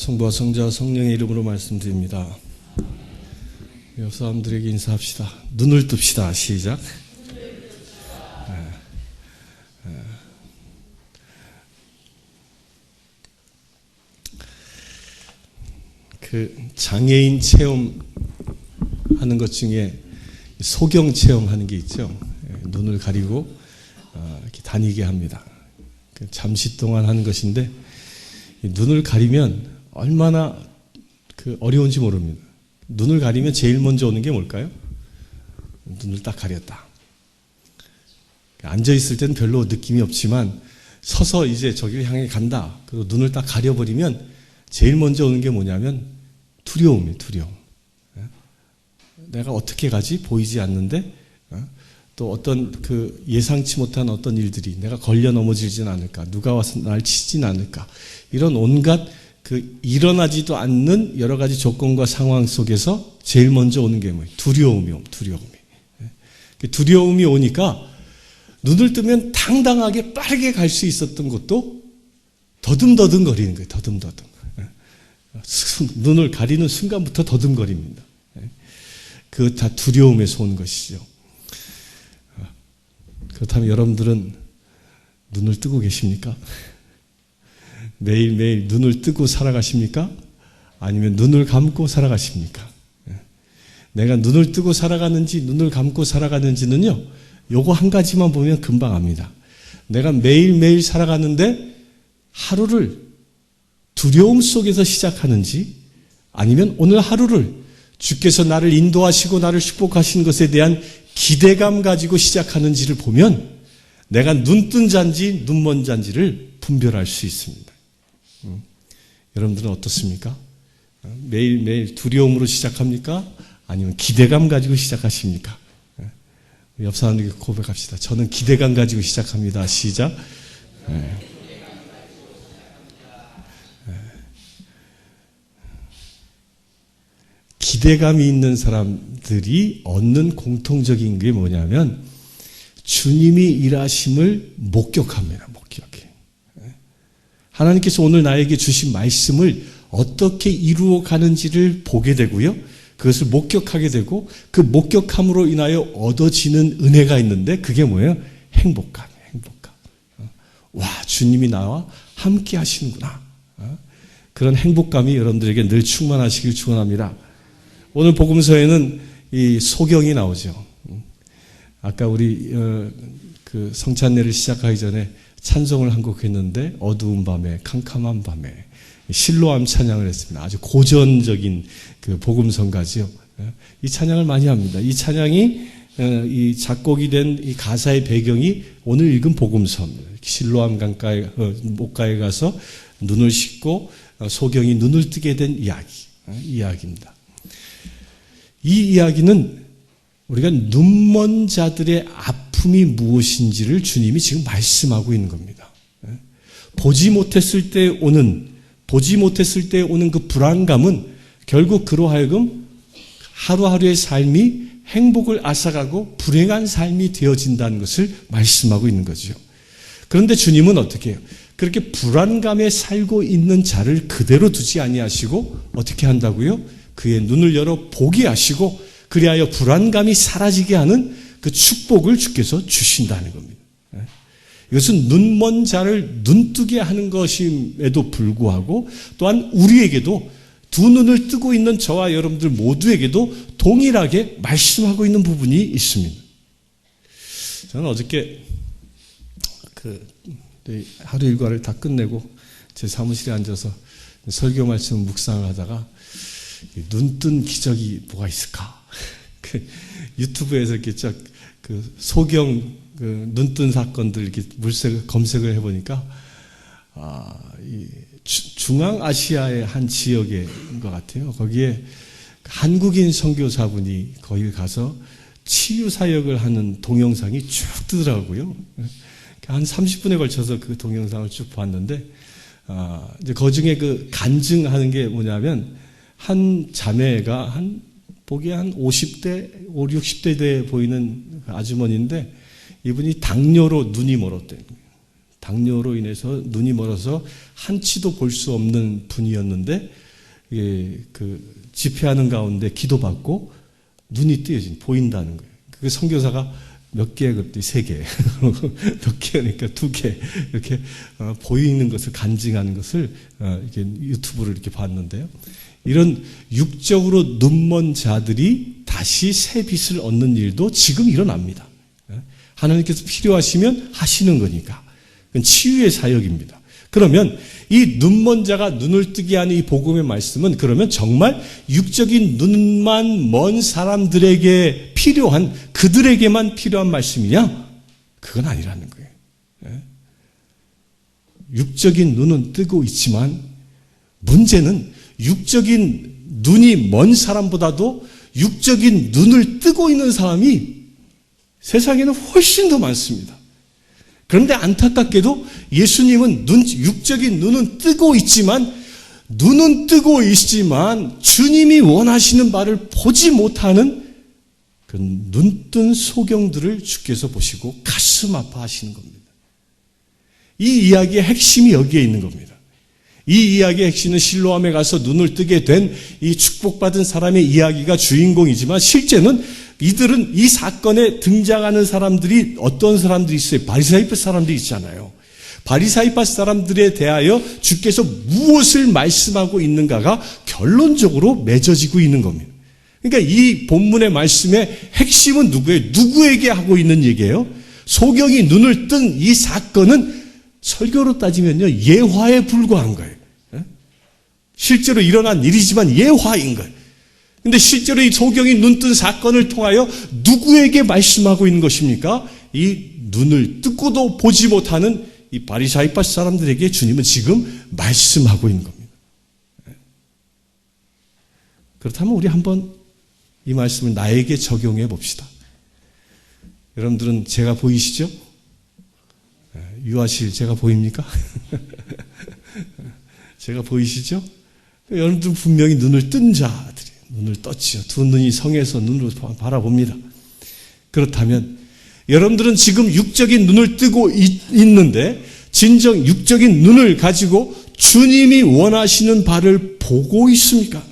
성부와 성자와 성령의 이름으로 말씀드립니다. 옆 사람들에게 인사합시다. 눈을 뜹시다. 시작. 그 장애인 체험하는 것 중에 소경 체험하는 게 있죠. 눈을 가리고 이렇게 다니게 합니다. 잠시 동안 하는 것인데 눈을 가리면 얼마나 어려운지 모릅니다. 눈을 가리면 제일 먼저 오는 게 뭘까요? 눈을 딱 가렸다. 앉아 있을 때는 별로 느낌이 없지만 서서 이제 저기를 향해 간다. 그리고 눈을 딱 가려버리면 제일 먼저 오는 게 뭐냐면 두려움이에요. 두려움. 내가 어떻게 가지? 보이지 않는데 또 어떤 예상치 못한 어떤 일들이 내가 걸려 넘어지진 않을까? 누가 와서 날 치진 않을까? 이런 온갖 일어나지도 않는 여러 가지 조건과 상황 속에서 제일 먼저 오는 게 뭐예요? 두려움이. 두려움이 오니까 눈을 뜨면 당당하게 빠르게 갈 수 있었던 것도 더듬더듬 거리는 거예요. 더듬더듬. 눈을 가리는 순간부터 더듬거립니다. 그거 다 두려움에서 온 것이죠. 그렇다면 여러분들은 눈을 뜨고 계십니까? 매일매일 눈을 뜨고 살아가십니까? 아니면 눈을 감고 살아가십니까? 내가 눈을 뜨고 살아가는지 눈을 감고 살아가는지는요, 요거 한 가지만 보면 금방 압니다. 내가 매일매일 살아가는데 하루를 두려움 속에서 시작하는지 아니면 오늘 하루를 주께서 나를 인도하시고 나를 축복하신 것에 대한 기대감 가지고 시작하는지를 보면 내가 눈뜬 자인지 눈먼 자인지를 분별할 수 있습니다. 여러분들은 어떻습니까? 매일매일 두려움으로 시작합니까? 아니면 기대감 가지고 시작하십니까? 옆 사람에게 고백합시다. 저는 기대감 가지고 시작합니다. 시작. 기대감이 있는 사람들이 얻는 공통적인 게 뭐냐면 주님이 일하심을 목격합니다. 목격해. 하나님께서 오늘 나에게 주신 말씀을 어떻게 이루어 가는지를 보게 되고요. 그것을 목격하게 되고 그 목격함으로 인하여 얻어지는 은혜가 있는데 그게 뭐예요? 행복감이에요. 행복감. 와, 주님이 나와 함께 하시는구나. 그런 행복감이 여러분들에게 늘 충만하시길 축원합니다. 오늘 복음서에는 이 소경이 나오죠. 아까 우리 성찬례를 시작하기 전에 찬송을 한 곡 했는데 어두운 밤에 캄캄한 밤에 실로암 찬양을 했습니다. 아주 고전적인 복음성가죠. 이 찬양을 많이 합니다. 이 찬양이 이 작곡이 된 이 가사의 배경이 오늘 읽은 복음서입니다. 실로암 목가에 가서 눈을 씻고 소경이 눈을 뜨게 된 이야기입니다. 이 이야기는 우리가 눈먼 자들의 아픔이 무엇인지를 주님이 지금 말씀하고 있는 겁니다. 보지 못했을 때 오는 그 불안감은 결국 그로 하여금 하루하루의 삶이 행복을 앗아가고 불행한 삶이 되어진다는 것을 말씀하고 있는 거죠. 그런데 주님은 어떻게 해요? 그렇게 불안감에 살고 있는 자를 그대로 두지 아니하시고 어떻게 한다고요? 그의 눈을 열어 보게 하시고 그리하여 불안감이 사라지게 하는 그 축복을 주께서 주신다는 겁니다. 이것은 눈먼 자를 눈뜨게 하는 것임에도 불구하고 또한 우리에게도 두 눈을 뜨고 있는 저와 여러분들 모두에게도 동일하게 말씀하고 있는 부분이 있습니다. 저는 어저께 하루 일과를 다 끝내고 제 사무실에 앉아서 설교 말씀 묵상을 하다가 눈뜬 기적이 뭐가 있을까? 유튜브에서 이렇게 소경 눈뜬 사건들 이렇게 검색을 해보니까 중앙아시아의 한 지역인 것 같아요. 거기에 한국인 선교사분이 거기 가서 치유 사역을 하는 동영상이 쭉 뜨더라고요. 한 30분에 걸쳐서 그 동영상을 쭉 봤는데 이제 그 중에 간증하는 게 뭐냐면 한 자매가 보기에 한 50대, 60대 돼 보이는 아주머니인데 이분이 당뇨로 눈이 멀었대요. 당뇨로 인해서 눈이 멀어서 한치도 볼 수 없는 분이었는데 집회하는 가운데 기도받고 눈이 뜨여진 보인다는 거예요. 그 선교사가 몇 개, 그때 3개, 몇 개니까 2개 이렇게 보이는 것을 간증하는 것을 이렇게 유튜브를 이렇게 봤는데요. 이런 육적으로 눈먼 자들이 다시 새 빛을 얻는 일도 지금 일어납니다. 하나님께서 필요하시면 하시는 거니까. 그건 치유의 사역입니다. 그러면 이 눈먼 자가 눈을 뜨게 하는 이 복음의 말씀은 그러면 정말 육적인 눈만 먼 사람들에게 필요한, 그들에게만 필요한 말씀이냐? 그건 아니라는 거예요. 육적인 눈은 뜨고 있지만 문제는 육적인 눈이 먼 사람보다도 육적인 눈을 뜨고 있는 사람이 세상에는 훨씬 더 많습니다. 그런데 안타깝게도 예수님은 육적인 눈은 뜨고 있지만 주님이 원하시는 바를 보지 못하는 그 눈뜬 소경들을 주께서 보시고 가슴 아파하시는 겁니다. 이 이야기의 핵심이 여기에 있는 겁니다. 이 이야기의 핵심은 실로암에 가서 눈을 뜨게 된 이 축복받은 사람의 이야기가 주인공이지만 실제는 이들은 이 사건에 등장하는 사람들이 어떤 사람들이 있어요? 바리사이파 사람들이 있잖아요. 바리사이파 사람들에 대하여 주께서 무엇을 말씀하고 있는가가 결론적으로 맺어지고 있는 겁니다. 그러니까 이 본문의 말씀의 핵심은 누구예요? 누구에게 하고 있는 얘기예요? 소경이 눈을 뜬 이 사건은 설교로 따지면요, 예화에 불과한 거예요. 실제로 일어난 일이지만 예화인 거예요. 근데 실제로 이 소경이 눈뜬 사건을 통하여 누구에게 말씀하고 있는 것입니까? 이 눈을 뜨고도 보지 못하는 이 바리사이파 사람들에게 주님은 지금 말씀하고 있는 겁니다. 그렇다면 우리 한번 이 말씀을 나에게 적용해 봅시다. 여러분들은 제가 보이시죠? 유아실 제가 보입니까? 제가 보이시죠? 여러분들 분명히 눈을 뜬 자들이 눈을 떴지요. 두 눈이 성해서 눈으로 바라봅니다. 그렇다면 여러분들은 지금 육적인 눈을 뜨고 있는데 진정 육적인 눈을 가지고 주님이 원하시는 바를 보고 있습니까?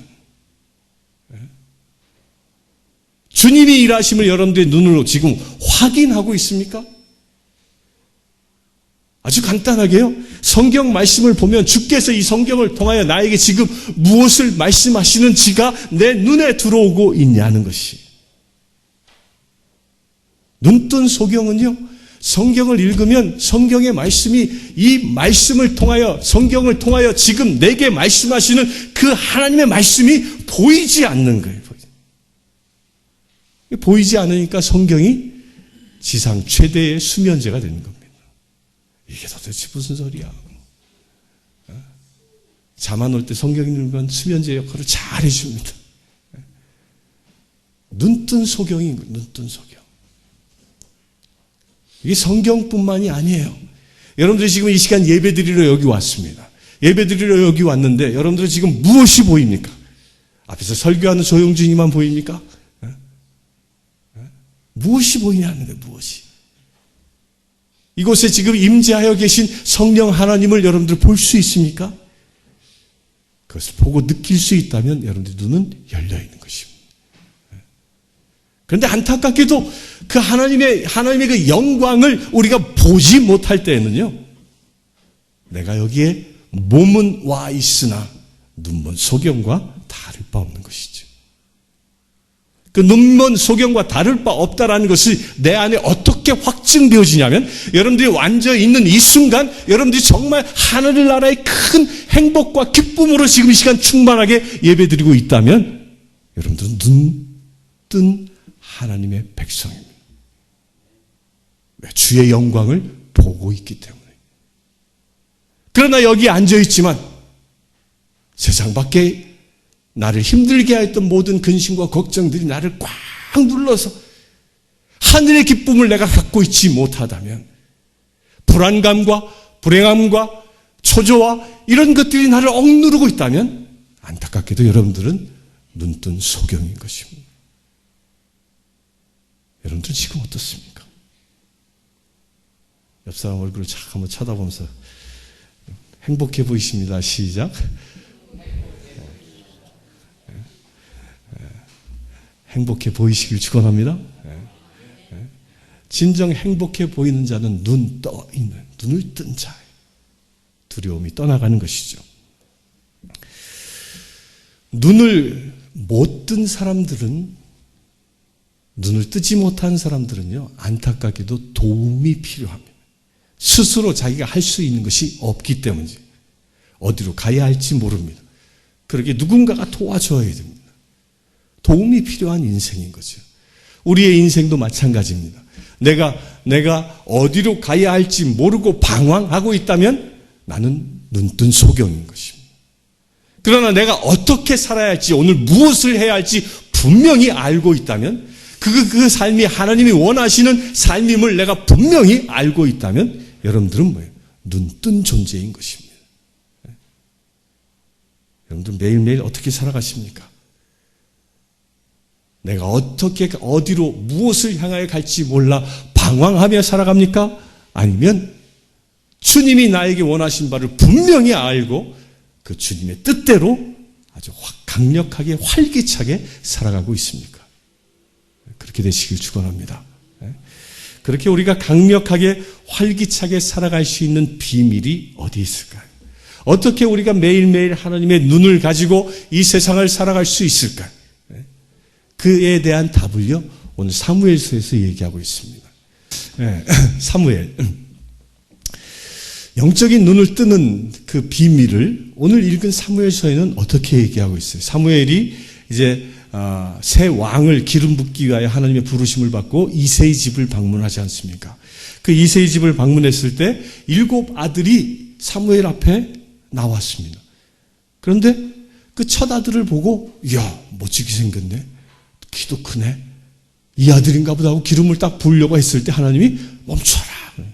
주님이 일하심을 여러분들의 눈으로 지금 확인하고 있습니까? 아주 간단하게요. 성경 말씀을 보면 주께서 이 성경을 통하여 나에게 지금 무엇을 말씀하시는지가 내 눈에 들어오고 있냐는 것이. 눈뜬 소경은요, 성경을 읽으면 성경의 말씀이 이 말씀을 통하여, 성경을 통하여 지금 내게 말씀하시는 그 하나님의 말씀이 보이지 않는 거예요. 보이지 않으니까 성경이 지상 최대의 수면제가 되는 겁니다. 이게 도대체 무슨 소리야? 잠 안 올 때 성경 읽는 수면제 역할을 잘 해줍니다. 눈뜬 소경인 거예요. 눈뜬 소경. 이게 성경뿐만이 아니에요. 여러분들이 지금 이 시간 예배드리러 여기 왔습니다. 예배드리러 여기 왔는데 여러분들은 지금 무엇이 보입니까? 앞에서 설교하는 조용준이만 보입니까? 무엇이 보이냐는 거예요. 무엇이. 이곳에 지금 임재하여 계신 성령 하나님을 여러분들 볼 수 있습니까? 그것을 보고 느낄 수 있다면 여러분들 눈은 열려 있는 것입니다. 그런데 안타깝게도 그 하나님의 그 영광을 우리가 보지 못할 때에는요, 내가 여기에 몸은 와 있으나 눈먼 소경과 다를 바 없는 것이죠. 그 눈먼 소경과 다를 바 없다라는 것이 내 안에 어떻게 확증되어지냐면, 여러분들이 앉아 있는 이 순간 여러분들이 정말 하늘 나라의 큰 행복과 기쁨으로 지금 이 시간 충만하게 예배드리고 있다면 여러분들은 눈 뜬 하나님의 백성입니다. 왜? 주의 영광을 보고 있기 때문에. 그러나 여기 앉아 있지만 세상 밖에 나를 힘들게 했던 모든 근심과 걱정들이 나를 꽉 눌러서 하늘의 기쁨을 내가 갖고 있지 못하다면, 불안감과 불행함과 초조와 이런 것들이 나를 억누르고 있다면 안타깝게도 여러분들은 눈뜬 소경인 것입니다. 여러분들은 지금 어떻습니까? 옆 사람 얼굴을 착 한번 쳐다보면서 행복해 보이십니다. 시작. 행복해 보이시길 축원합니다. 진정 행복해 보이는 자는 눈 떠 있는, 눈을 뜬 자예요. 두려움이 떠나가는 것이죠. 눈을 못 뜬 사람들은, 눈을 뜨지 못한 사람들은요, 안타깝게도 도움이 필요합니다. 스스로 자기가 할 수 있는 것이 없기 때문이지. 어디로 가야 할지 모릅니다. 그러게 누군가가 도와줘야 됩니다. 도움이 필요한 인생인 거죠. 우리의 인생도 마찬가지입니다. 내가 어디로 가야 할지 모르고 방황하고 있다면 나는 눈뜬 소경인 것입니다. 그러나 내가 어떻게 살아야 할지, 오늘 무엇을 해야 할지 분명히 알고 있다면, 그 삶이 하나님이 원하시는 삶임을 내가 분명히 알고 있다면, 여러분들은 뭐예요? 눈뜬 존재인 것입니다. 여러분들 매일매일 어떻게 살아가십니까? 내가 어떻게, 어디로, 무엇을 향하여 갈지 몰라 방황하며 살아갑니까? 아니면 주님이 나에게 원하신 바를 분명히 알고 그 주님의 뜻대로 아주 강력하게 활기차게 살아가고 있습니까? 그렇게 되시길 축원합니다. 그렇게 우리가 강력하게 활기차게 살아갈 수 있는 비밀이 어디 있을까요? 어떻게 우리가 매일매일 하나님의 눈을 가지고 이 세상을 살아갈 수 있을까요? 그에 대한 답을요, 오늘 사무엘서에서 얘기하고 있습니다. 사무엘. 영적인 눈을 뜨는 그 비밀을 오늘 읽은 사무엘서에는 어떻게 얘기하고 있어요? 사무엘이 이제 새 왕을 기름 붓기 위하여 하나님의 부르심을 받고 이새의 집을 방문하지 않습니까? 그 이새의 집을 방문했을 때 7 아들이 사무엘 앞에 나왔습니다. 그런데 그 첫 아들을 보고, 이야, 멋지게 생겼네. 키도 크네. 이 아들인가 보다 하고 기름을 딱 부으려고 했을 때 하나님이 멈춰라.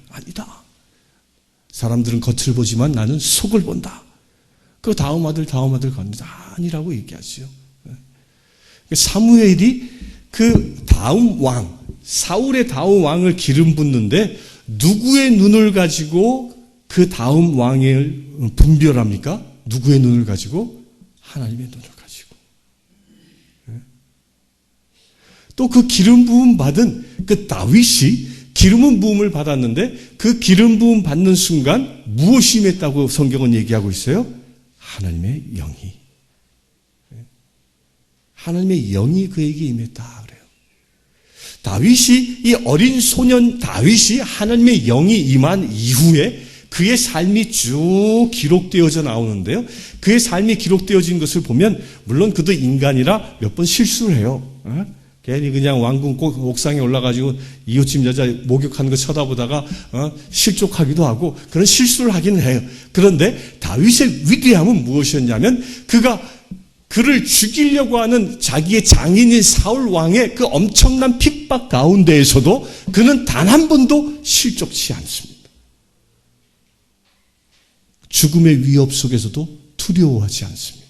아니다. 사람들은 겉을 보지만 나는 속을 본다. 그 다음 아들 갑니다. 아니라고 얘기하죠. 사무엘이 그 다음 왕, 사울의 다음 왕을 기름 붓는데 누구의 눈을 가지고 그 다음 왕을 분별합니까? 누구의 눈을 가지고? 하나님의 눈을 가지고. 또 그 기름 부음 받은 그 다윗이 기름 부음을 받았는데 그 기름 부음 받는 순간 무엇이 임했다고 성경은 얘기하고 있어요? 하나님의 영이. 하나님의 영이 그에게 임했다 그래요. 다윗이, 이 어린 소년 다윗이 하나님의 영이 임한 이후에 그의 삶이 쭉 기록되어져 나오는데요. 그의 삶이 기록되어진 것을 보면 물론 그도 인간이라 몇 번 실수를 해요. 괜히 그냥 왕궁 옥상에 올라가지고 이웃집 여자 목욕하는 거 쳐다보다가 실족하기도 하고 그런 실수를 하기는 해요. 그런데 다윗의 위대함은 무엇이었냐면 그를 죽이려고 하는 자기의 장인인 사울 왕의 그 엄청난 핍박 가운데에서도 그는 단 한 번도 실족치 않습니다. 죽음의 위협 속에서도 두려워하지 않습니다.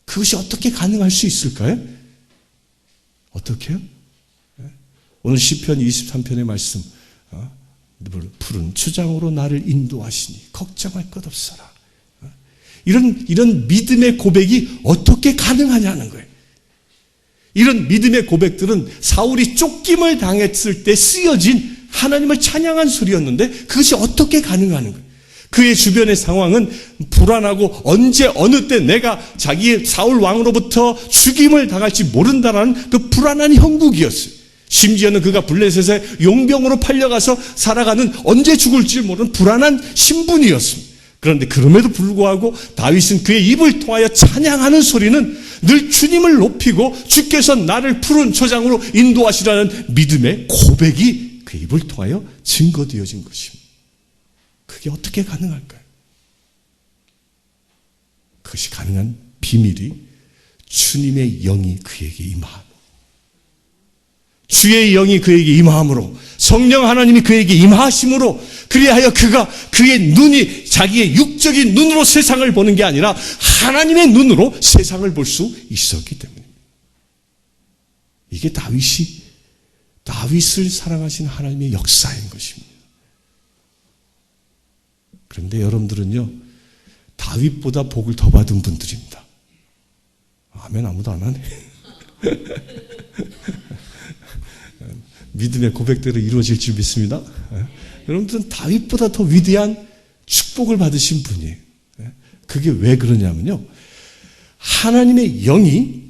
그것이 어떻게 가능할 수 있을까요? 어떻게요? 오늘 시편 23편의 말씀, 푸른 추장으로 나를 인도하시니 걱정할 것 없어라. 이런 믿음의 고백이 어떻게 가능하냐는 거예요. 이런 믿음의 고백들은 사울이 쫓김을 당했을 때 쓰여진 하나님을 찬양한 소리였는데 그것이 어떻게 가능하는 거예요? 그의 주변의 상황은 불안하고 언제 어느 때 내가 자기의 사울 왕으로부터 죽임을 당할지 모른다라는 그 불안한 형국이었어요. 심지어는 그가 블레셋의 용병으로 팔려가서 살아가는 언제 죽을지 모르는 불안한 신분이었습니다. 그런데 그럼에도 불구하고 다윗은 그의 입을 통하여 찬양하는 소리는 늘 주님을 높이고 주께서 나를 푸른 초장으로 인도하시라는 믿음의 고백이 그 입을 통하여 증거되어진 것입니다. 그게 어떻게 가능할까요? 그것이 가능한 비밀이 주님의 영이 그에게 임함. 주의 영이 그에게 임함으로 성령 하나님이 그에게 임하심으로 그리하여 그가 그의 눈이 자기의 육적인 눈으로 세상을 보는 게 아니라 하나님의 눈으로 세상을 볼 수 있었기 때문입니다. 이게 다윗을 사랑하신 하나님의 역사인 것입니다. 그런데 여러분들은요, 다윗보다 복을 더 받은 분들입니다. 아멘, 아무도 안 하네. 믿음의 고백대로 이루어질 줄 믿습니다. 여러분들은 다윗보다 더 위대한 축복을 받으신 분이에요. 그게 왜 그러냐면요, 하나님의 영이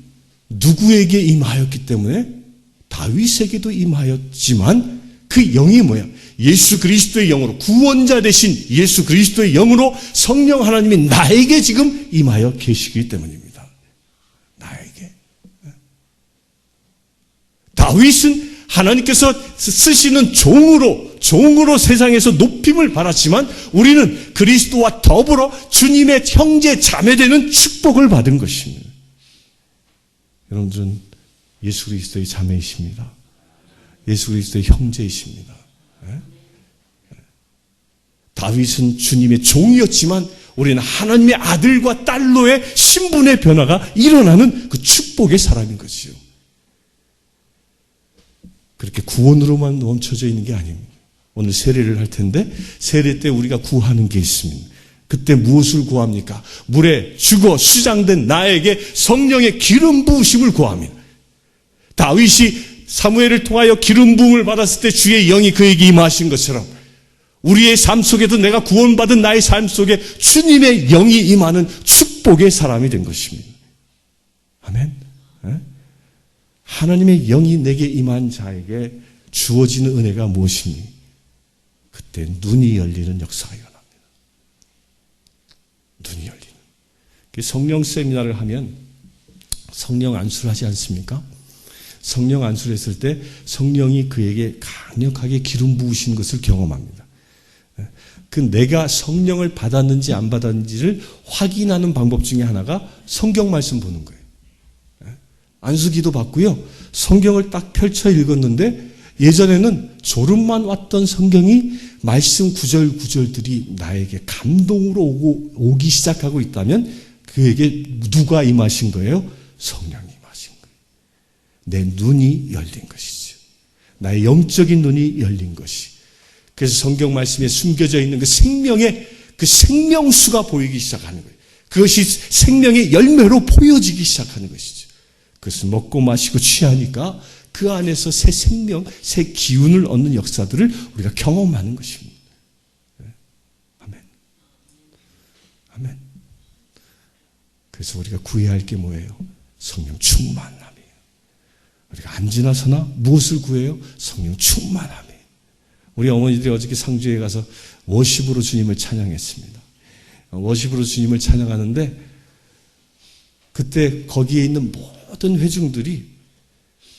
누구에게 임하였기 때문에 다윗에게도 임하였지만 그 영이 뭐야? 예수 그리스도의 영으로, 구원자 되신 예수 그리스도의 영으로 성령 하나님이 나에게 지금 임하여 계시기 때문입니다. 나에게. 다윗은 하나님께서 쓰시는 종으로 세상에서 높임을 받았지만 우리는 그리스도와 더불어 주님의 형제 자매되는 축복을 받은 것입니다. 여러분들은 예수 그리스도의 자매이십니다. 예수 그리스도의 형제이십니다. 다윗은 주님의 종이었지만 우리는 하나님의 아들과 딸로의 신분의 변화가 일어나는 그 축복의 사람인 것이요. 그렇게 구원으로만 멈춰져 있는 게 아닙니다. 오늘 세례를 할 텐데 세례 때 우리가 구하는 게 있습니다. 그때 무엇을 구합니까? 물에 죽어 수장된 나에게 성령의 기름 부으심을 구합니다. 다윗이 사무엘을 통하여 기름 부음을 받았을 때 주의 영이 그에게 임하신 것처럼 우리의 삶 속에도 내가 구원받은 나의 삶 속에 주님의 영이 임하는 축복의 사람이 된 것입니다. 아멘. 하나님의 영이 내게 임한 자에게 주어지는 은혜가 무엇이니? 그때 눈이 열리는 역사가 일어납니다. 눈이 열리는. 성령 세미나를 하면 성령 안수를 하지 않습니까? 성령 안수를 했을 때 성령이 그에게 강력하게 기름 부으신 것을 경험합니다. 그 내가 성령을 받았는지 안 받았는지를 확인하는 방법 중에 하나가 성경 말씀 보는 거예요. 안수기도 받고요. 성경을 딱 펼쳐 읽었는데 예전에는 졸음만 왔던 성경이 말씀 구절구절들이 나에게 감동으로 오기 시작하고 있다면 그에게 누가 임하신 거예요? 성령이 임하신 거예요. 내 눈이 열린 것이죠. 나의 영적인 눈이 열린 것이. 그래서 성경 말씀에 숨겨져 있는 그 생명의 그 생명수가 보이기 시작하는 거예요. 그것이 생명의 열매로 보여지기 시작하는 것이죠. 그것을 먹고 마시고 취하니까 그 안에서 새 생명, 새 기운을 얻는 역사들을 우리가 경험하는 것입니다. 아멘. 아멘. 그래서 우리가 구해야 할 게 뭐예요? 성령 충만함이에요. 우리가 앉으나 서나 무엇을 구해요? 성령 충만함이에요. 우리 어머니들이 어저께 상주에 가서 워십으로 주님을 찬양했습니다. 워십으로 주님을 찬양하는데 그때 거기에 있는 모든 회중들이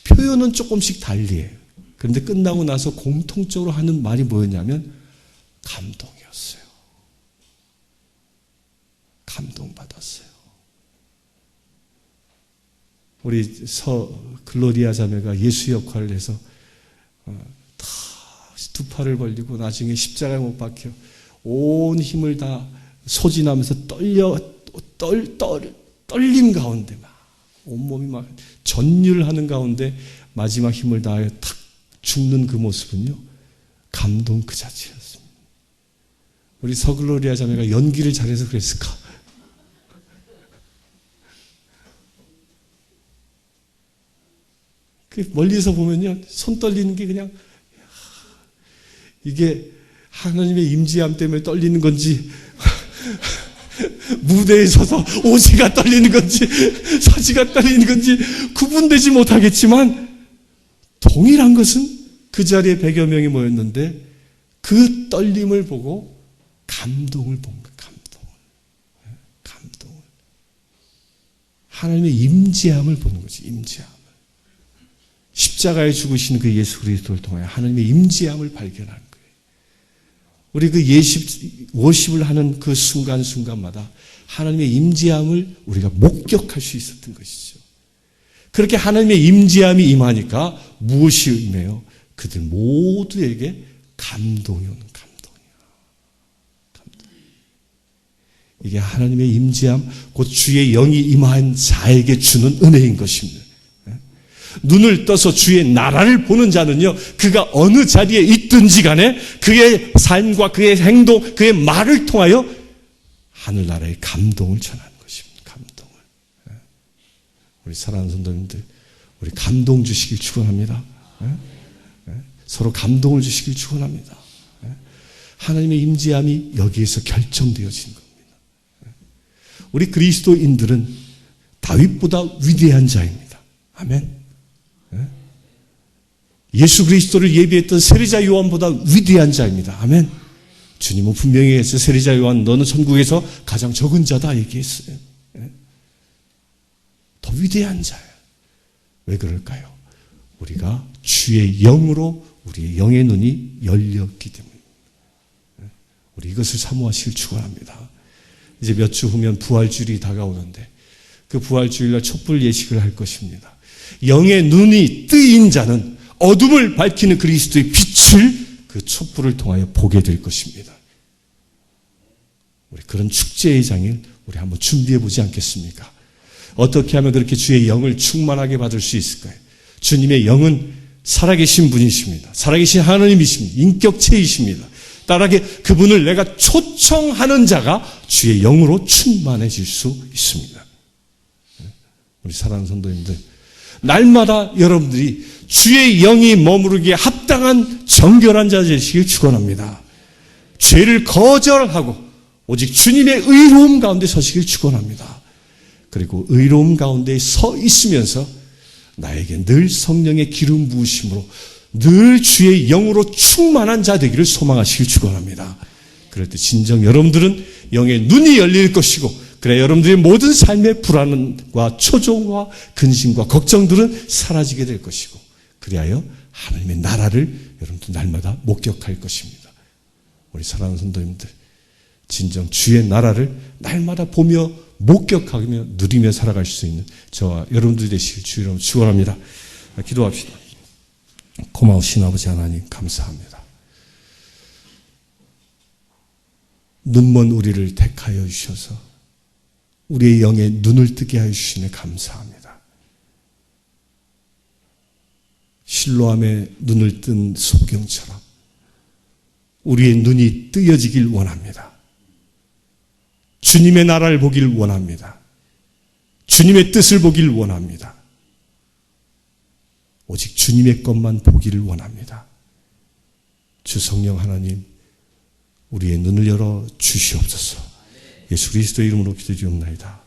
표현은 조금씩 달리해요. 그런데 끝나고 나서 공통적으로 하는 말이 뭐였냐면 감동이었어요. 감동받았어요. 우리 글로리아 자매가 예수 역할을 해서 다 두 팔을 벌리고 나중에 십자가에 못 박혀 온 힘을 다 소진하면서 떨림 가운데 막 온몸이 막 전율하는 가운데 마지막 힘을 다하여 탁 죽는 그 모습은요, 감동 그 자체였습니다. 우리 서글로리아 자매가 연기를 잘해서 그랬을까? 그 멀리서 보면요, 손 떨리는 게 그냥 이게 하나님의 임재함 때문에 떨리는 건지 무대에 서서 오지가 떨리는 건지 서지가 떨리는 건지 구분되지 못하겠지만 동일한 것은 그 자리에 100여 명이 모였는데 그 떨림을 보고 감동을 본 거예요. 감동을. 하나님의 임재함을 보는 거지. 임재함을. 십자가에 죽으신 그 예수 그리스도를 통하여 하나님의 임재함을 발견하는 거예요. 우리 그 워십을 하는 그 순간순간마다 하나님의 임재함을 우리가 목격할 수 있었던 것이죠. 그렇게 하나님의 임재함이 임하니까 무엇이 임해요? 그들 모두에게 감동이 오는 감동이야. 감동. 이게 하나님의 임재함, 곧 주의 영이 임한 자에게 주는 은혜인 것입니다. 눈을 떠서 주의 나라를 보는 자는요, 그가 어느 자리에 있든지 간에 그의 삶과 그의 행동, 그의 말을 통하여 하늘나라의 감동을 전하는 것입니다. 감동을. 우리 사랑하는 성도님들, 우리 감동 주시길 축원합니다. 서로 감동을 주시길 축원합니다. 하나님의 임재함이 여기에서 결정되어진 겁니다. 우리 그리스도인들은 다윗보다 위대한 자입니다. 아멘. 예수 그리스도를 예비했던 세리자 요한보다 위대한 자입니다. 아멘. 주님은 분명히 했어요. 세리자 요한, 너는 천국에서 가장 적은 자다 얘기했어요. 더 위대한 자예요. 왜 그럴까요? 우리가 주의 영으로 우리의 영의 눈이 열렸기 때문입니다. 우리 이것을 사모하시길 축원합니다. 이제 몇 주 후면 부활주일이 다가오는데 그 부활주일날 촛불 예식을 할 것입니다. 영의 눈이 뜨인 자는 어둠을 밝히는 그리스도의 빛을 그 촛불을 통하여 보게 될 것입니다. 우리 그런 축제의 장일 우리 한번 준비해 보지 않겠습니까? 어떻게 하면 그렇게 주의 영을 충만하게 받을 수 있을까요? 주님의 영은 살아계신 분이십니다. 살아계신 하나님이십니다. 인격체이십니다. 따라게 그분을 내가 초청하는 자가 주의 영으로 충만해질 수 있습니다. 우리 사랑하는 성도님들, 날마다 여러분들이 주의 영이 머무르기에 합당한 정결한 자 되시길 축원합니다. 죄를 거절하고 오직 주님의 의로움 가운데 서시길 축원합니다. 그리고 의로움 가운데 서 있으면서 나에게 늘 성령의 기름 부으심으로 늘 주의 영으로 충만한 자 되기를 소망하시길 축원합니다. 그럴 때 진정 여러분들은 영의 눈이 열릴 것이고, 그래 여러분들의 모든 삶의 불안과 초조와 근심과 걱정들은 사라지게 될 것이고, 그리하여 하나님의 나라를 여러분들 날마다 목격할 것입니다. 우리 사랑하는 성도님들, 진정 주의 나라를 날마다 보며 목격하며 누리며 살아갈 수 있는 저와 여러분들 되시길 주 이름으로 축원합니다. 기도합시다. 고마우신 아버지 하나님 감사합니다. 눈먼 우리를 택하여 주셔서 우리의 영에 눈을 뜨게 하여 주시네 감사합니다. 실로암에 눈을 뜬 소경처럼 우리의 눈이 뜨여지길 원합니다. 주님의 나라를 보길 원합니다. 주님의 뜻을 보길 원합니다. 오직 주님의 것만 보기를 원합니다. 주 성령 하나님, 우리의 눈을 열어 주시옵소서. 예수 그리스도의 이름으로 기도드리옵나이다.